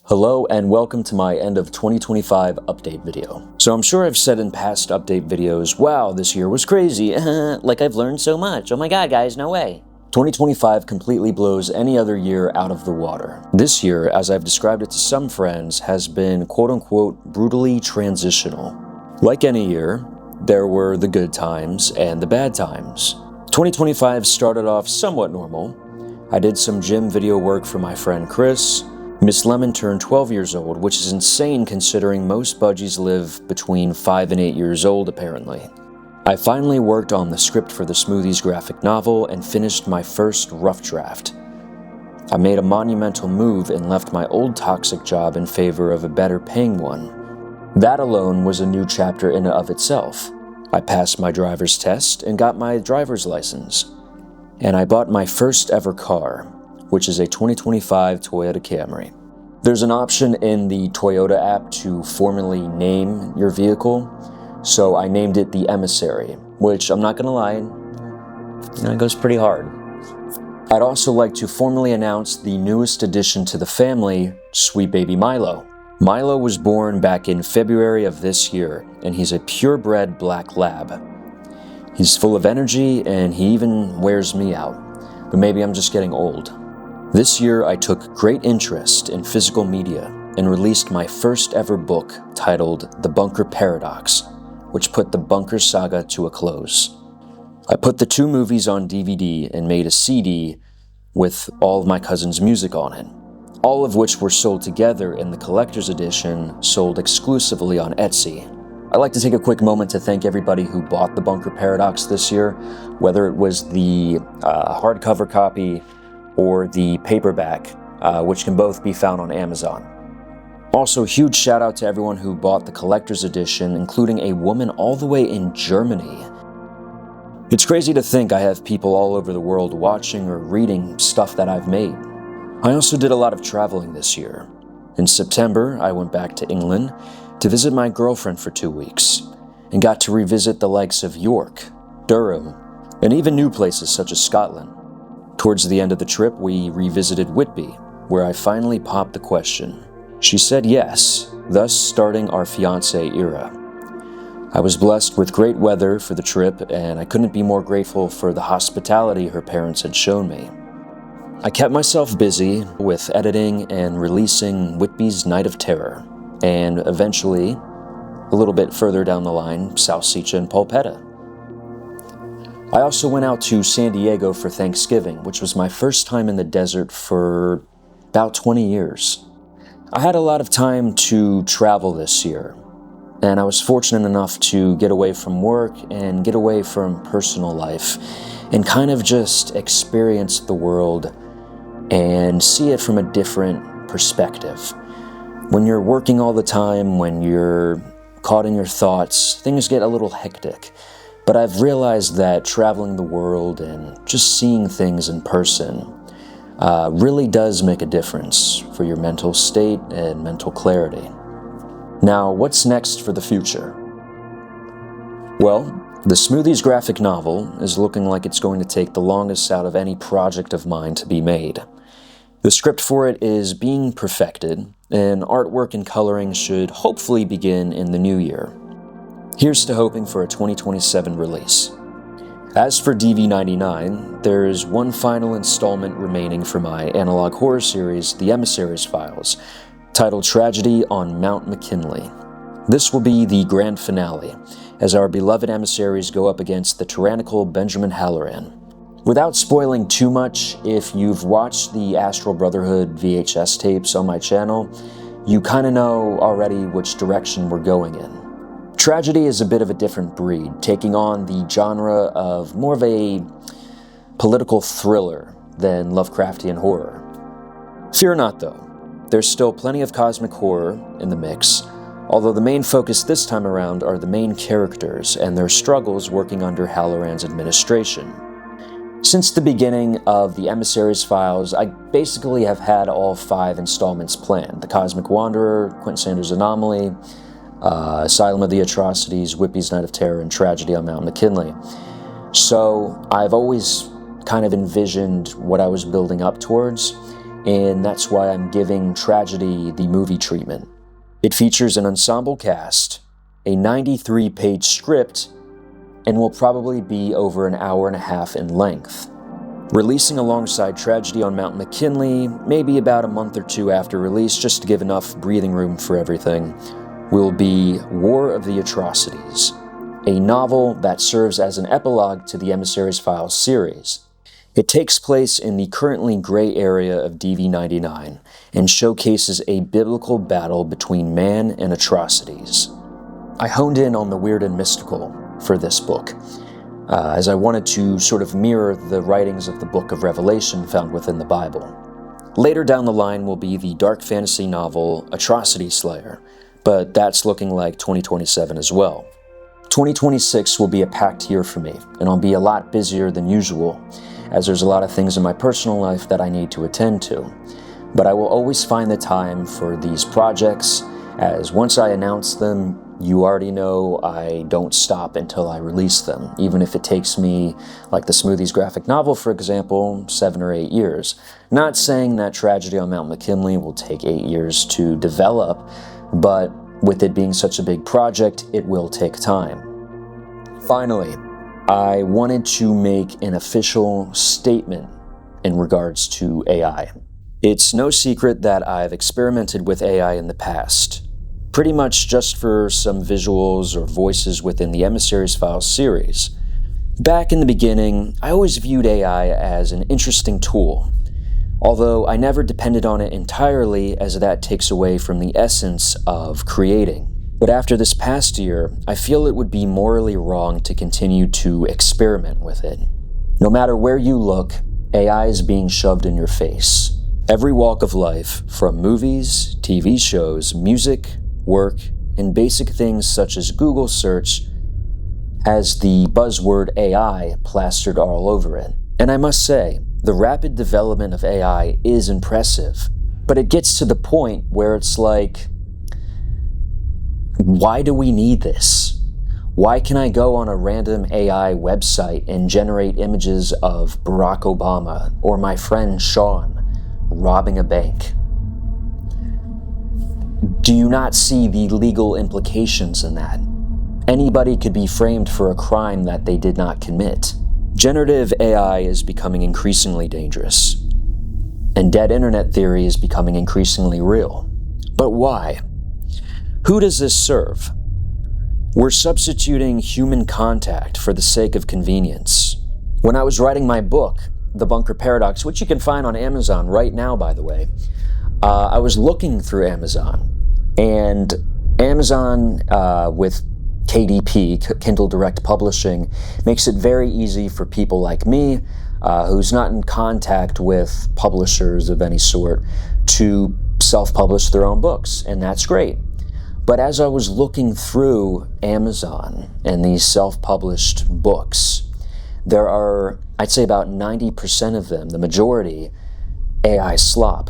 Hello and welcome to my end of 2025 update video. So I'm sure I've said in past update videos, wow, this year was crazy, like I've learned so much, oh my god guys, no way. 2025 completely blows any other year out of the water. This year, as I've described it to some friends, has been quote-unquote brutally transitional. Like any year, there were the good times and the bad times. 2025 started off somewhat normal. I did some gym video work for my friend Chris. Miss Lemon turned 12 years old, which is insane considering most budgies live between 5 and 8 years old apparently. I finally worked on the script for the Smoothies graphic novel and finished my first rough draft. I made a monumental move and left my old toxic job in favor of a better paying one. That alone was a new chapter in and of itself. I passed my driver's test and got my driver's license. And I bought my first ever car, which is a 2025 Toyota Camry. There's an option in the Toyota app to formally name your vehicle, so I named it the Emissary, which I'm not gonna lie, it goes pretty hard. I'd also like to formally announce the newest addition to the family, sweet baby Milo. Milo was born back in February of this year, and he's a purebred black lab. He's full of energy, and he even wears me out, but maybe I'm just getting old. This year, I took great interest in physical media and released my first ever book titled The Bunker Paradox, which put the Bunker saga to a close. I put the 2 movies on DVD and made a CD with all of my cousin's music on it, all of which were sold together in the collector's edition sold exclusively on Etsy. I'd like to take a quick moment to thank everybody who bought The Bunker Paradox this year, whether it was the hardcover copy or the paperback, which can both be found on Amazon. Also, huge shout out to everyone who bought the collector's edition, including a woman all the way in Germany. It's crazy to think I have people all over the world watching or reading stuff that I've made. I also did a lot of traveling this year. In September, I went back to England to visit my girlfriend for 2 weeks, and got to revisit the likes of York, Durham, and even new places such as Scotland. Towards the end of the trip, we revisited Whitby, where I finally popped the question. She said yes, thus starting our fiancé era. I was blessed with great weather for the trip, and I couldn't be more grateful for the hospitality her parents had shown me. I kept myself busy with editing and releasing Whitby's Night of Terror, and eventually, a little bit further down the line, South Seacha and Pulpetta. I also went out to San Diego for Thanksgiving, which was my first time in the desert for about 20 years. I had a lot of time to travel this year, and I was fortunate enough to get away from work and get away from personal life and kind of just experience the world and see it from a different perspective. When you're working all the time, when you're caught in your thoughts, things get a little hectic. But I've realized that traveling the world and just seeing things in person really does make a difference for your mental state and mental clarity. Now, what's next for the future? Well, the Smoothies graphic novel is looking like it's going to take the longest out of any project of mine to be made. The script for it is being perfected, and artwork and coloring should hopefully begin in the new year. Here's to hoping for a 2027 release. As for DV99, there's one final installment remaining for my analog horror series, The Emissaries Files, titled Tragedy on Mount McKinley. This will be the grand finale, as our beloved emissaries go up against the tyrannical Benjamin Halloran. Without spoiling too much, if you've watched the Astral Brotherhood VHS tapes on my channel, you kind of know already which direction we're going in. Tragedy is a bit of a different breed, taking on the genre of more of a political thriller than Lovecraftian horror. Fear not though, there's still plenty of cosmic horror in the mix, although the main focus this time around are the main characters and their struggles working under Halloran's administration. Since the beginning of the Emissaries Files, I basically have had all 5 installments planned: The Cosmic Wanderer, Quentin Sanders' Anomaly, Asylum of the Atrocities, Whitby's Night of Terror, and Tragedy on Mount McKinley. So I've always kind of envisioned what I was building up towards, and that's why I'm giving Tragedy the movie treatment. It features an ensemble cast, a 93-page script, and will probably be over an hour and a half in length. Releasing alongside Tragedy on Mount McKinley, maybe about a month or two after release, just to give enough breathing room for everything, will be War of the Atrocities, a novel that serves as an epilogue to the Emissaries Files series. It takes place in the currently gray area of DV-99 and showcases a biblical battle between man and atrocities. I honed in on the weird and mystical for this book, as I wanted to sort of mirror the writings of the Book of Revelation found within the Bible. Later down the line will be the dark fantasy novel Atrocity Slayer, but that's looking like 2027 as well. 2026 will be a packed year for me, and I'll be a lot busier than usual, as there's a lot of things in my personal life that I need to attend to. But I will always find the time for these projects, as once I announce them, you already know I don't stop until I release them, even if it takes me, like the Smoothies graphic novel for example, 7 or 8 years. Not saying that Tragedy on Mount McKinley will take 8 years to develop, but with it being such a big project, it will take time. Finally, I wanted to make an official statement in regards to AI. It's no secret that I've experimented with AI in the past, pretty much just for some visuals or voices within the Emissaries Files series. Back in the beginning, I always viewed AI as an interesting tool, although I never depended on it entirely, as that takes away from the essence of creating. But after this past year, I feel it would be morally wrong to continue to experiment with it. No matter where you look, AI is being shoved in your face. Every walk of life, from movies, TV shows, music, work, and basic things such as Google search, has the buzzword AI plastered all over it. And I must say, the rapid development of AI is impressive, but it gets to the point where it's like, why do we need this? Why can I go on a random AI website and generate images of Barack Obama or my friend Sean robbing a bank? Do you not see the legal implications in that? Anybody could be framed for a crime that they did not commit. Generative AI is becoming increasingly dangerous, and dead internet theory is becoming increasingly real. But why? Who does this serve? We're substituting human contact for the sake of convenience. When I was writing my book, The Bunker Paradox, which you can find on Amazon right now, by the way, I was looking through Amazon, and Amazon with KDP, Kindle Direct Publishing, makes it very easy for people like me, who's not in contact with publishers of any sort, to self-publish their own books, and that's great. But as I was looking through Amazon and these self-published books, there are, I'd say about 90% of them, the majority, AI slop.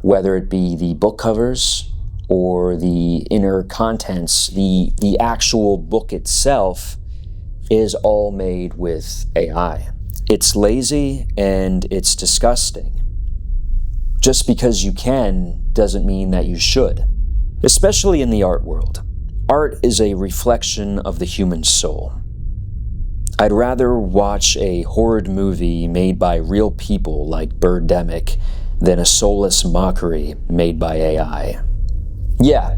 Whether it be the book covers or the inner contents, the actual book itself is all made with AI. It's lazy and it's disgusting. Just because you can doesn't mean that you should. Especially in the art world. Art is a reflection of the human soul. I'd rather watch a horrid movie made by real people like Birdemic than a soulless mockery made by AI. Yeah,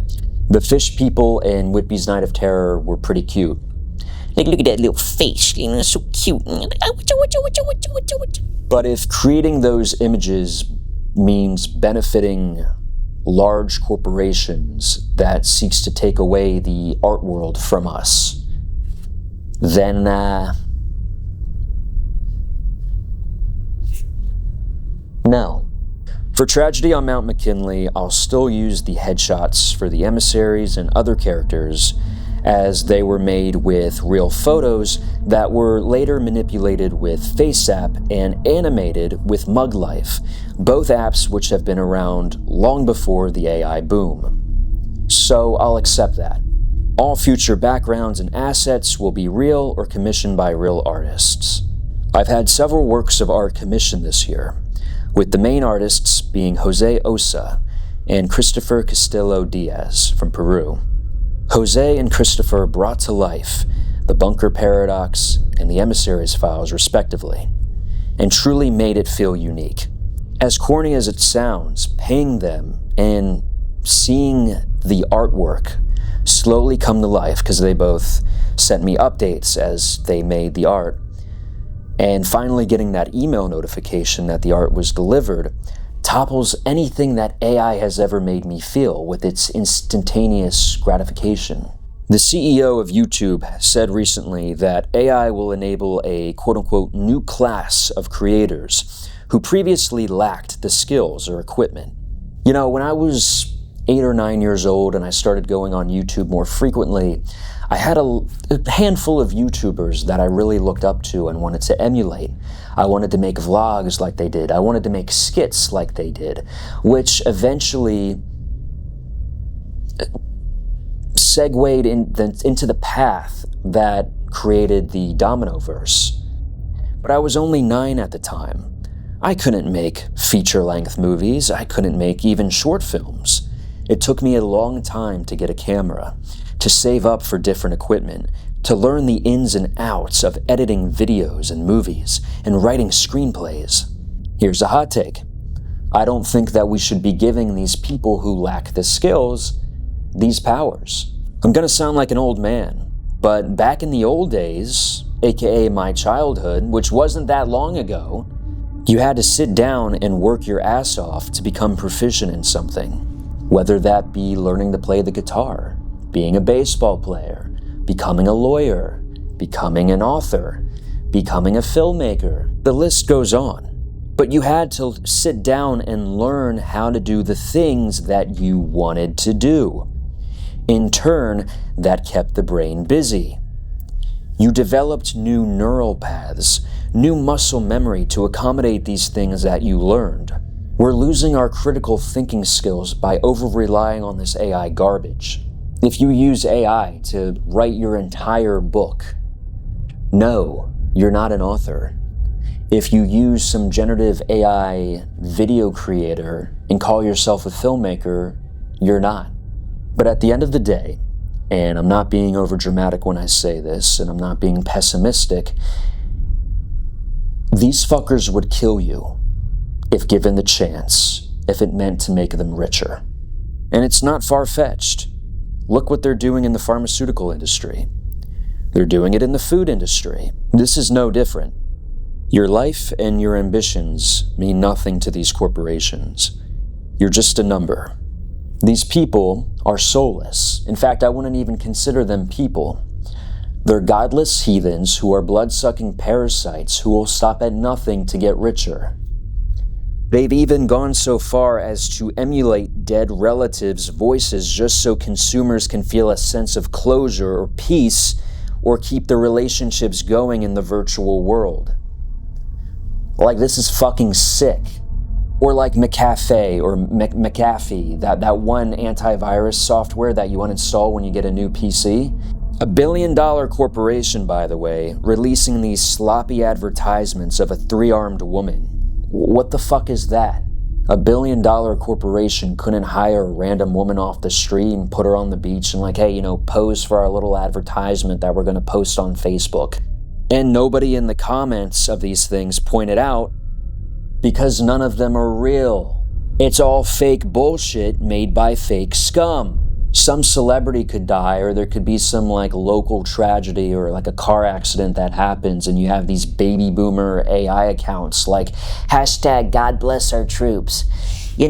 the fish people in Whitby's Night of Terror were pretty cute. Like, look at that little face, you know, so cute. But if creating those images means benefiting large corporations that seeks to take away the art world from us, then no. For Tragedy on Mount McKinley, I'll still use the headshots for the emissaries and other characters, as they were made with real photos that were later manipulated with FaceApp and animated with MugLife, both apps which have been around long before the AI boom. So I'll accept that. All future backgrounds and assets will be real or commissioned by real artists. I've had several works of art commissioned this year. with the main artists being Jose Osa and Christopher Castillo Diaz from Peru. Jose and Christopher brought to life the Bunker Paradox and the Emissaries Files, respectively, and truly made it feel unique. As corny as it sounds, paying them and seeing the artwork slowly come to life, because they both sent me updates as they made the art, and finally getting that email notification that the art was delivered, topples anything that AI has ever made me feel with its instantaneous gratification. The CEO of YouTube said recently that AI will enable a quote-unquote new class of creators who previously lacked the skills or equipment. You know, when I was 8 or 9 years old and I started going on YouTube more frequently, I had a handful of YouTubers that I really looked up to and wanted to emulate. I wanted to make vlogs like they did. I wanted to make skits like they did, which eventually segued into the path that created the Domino verse. But I was only 9 at the time. I couldn't make feature-length movies. I couldn't make even short films. It took me a long time to get a camera, to save up for different equipment, to learn the ins and outs of editing videos and movies and writing screenplays. Here's a hot take. I don't think that we should be giving these people who lack the skills these powers. I'm gonna sound like an old man, but back in the old days, aka my childhood, which wasn't that long ago, you had to sit down and work your ass off to become proficient in something. Whether that be learning to play the guitar, being a baseball player, becoming a lawyer, becoming an author, becoming a filmmaker. The list goes on. But you had to sit down and learn how to do the things that you wanted to do. In turn, that kept the brain busy. You developed new neural paths, new muscle memory to accommodate these things that you learned. We're losing our critical thinking skills by over-relying on this AI garbage. If you use AI to write your entire book, no, you're not an author. If you use some generative AI video creator and call yourself a filmmaker, you're not. But at the end of the day, and I'm not being overdramatic when I say this, and I'm not being pessimistic, these fuckers would kill you if given the chance, if it meant to make them richer. And it's not far-fetched. Look what they're doing in the pharmaceutical industry. They're doing it in the food industry. This is no different. Your life and your ambitions mean nothing to these corporations. You're just a number. These people are soulless. In fact, I wouldn't even consider them people. They're godless heathens who are blood-sucking parasites who will stop at nothing to get richer. They've even gone so far as to emulate dead relatives' voices just so consumers can feel a sense of closure or peace or keep their relationships going in the virtual world. Like, this is fucking sick. Or like McAfee or McAfee, that one antivirus software that you uninstall when you get a new PC. $1 billion corporation, by the way, releasing these sloppy advertisements of a 3-armed woman. What the fuck is that? $1 billion corporation couldn't hire a random woman off the street and put her on the beach and hey, pose for our little advertisement that we're gonna post on Facebook. And nobody in the comments of these things pointed out, because none of them are real. It's all fake bullshit made by fake scum. Some celebrity could die, or there could be some local tragedy or a car accident that happens, and you have these baby boomer AI accounts Hashtag God bless our troops. We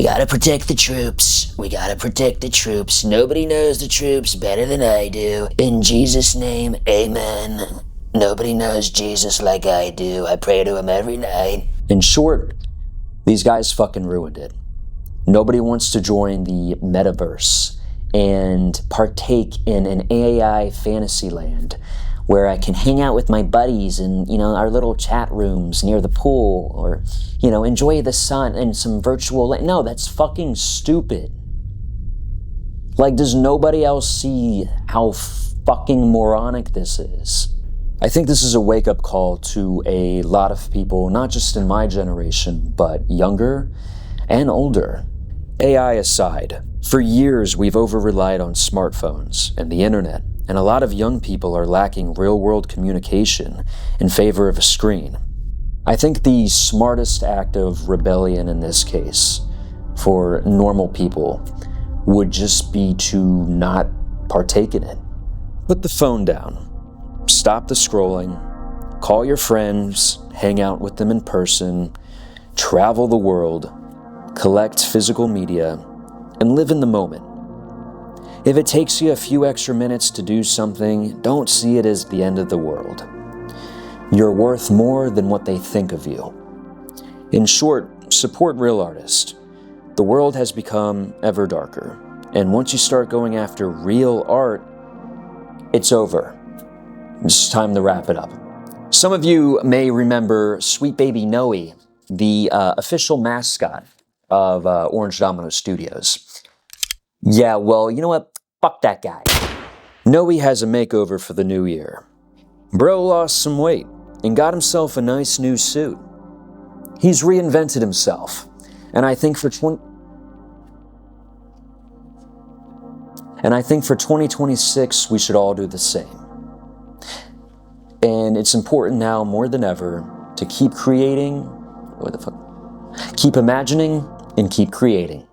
gotta protect the troops. We gotta protect the troops. Nobody knows the troops better than I do. In Jesus' name, amen. Nobody knows Jesus like I do. I pray to him every night. In short, these guys fucking ruined it. Nobody wants to join the metaverse and partake in an AI fantasy land where I can hang out with my buddies in, our little chat rooms near the pool, or, enjoy the sun in some virtual No, that's fucking stupid. Does nobody else see how fucking moronic this is? I think this is a wake-up call to a lot of people, not just in my generation, but younger and older. AI aside, for years we've over-relied on smartphones and the internet, and a lot of young people are lacking real-world communication in favor of a screen. I think the smartest act of rebellion in this case, for normal people, would just be to not partake in it. Put the phone down. Stop the scrolling, call your friends, hang out with them in person, travel the world, collect physical media, and live in the moment. If it takes you a few extra minutes to do something, don't see it as the end of the world. You're worth more than what they think of you. In short, support real artists. The world has become ever darker, and once you start going after real art, it's over. It's time to wrap it up. Some of you may remember Sweet Baby Noey, the official mascot of Orange Domino Studios. Yeah, well, you know what? Fuck that guy. Noey has a makeover for the new year. Bro lost some weight and got himself a nice new suit. He's reinvented himself, and I think for 2026 we should all do the same. And it's important now more than ever to keep creating, keep imagining and keep creating.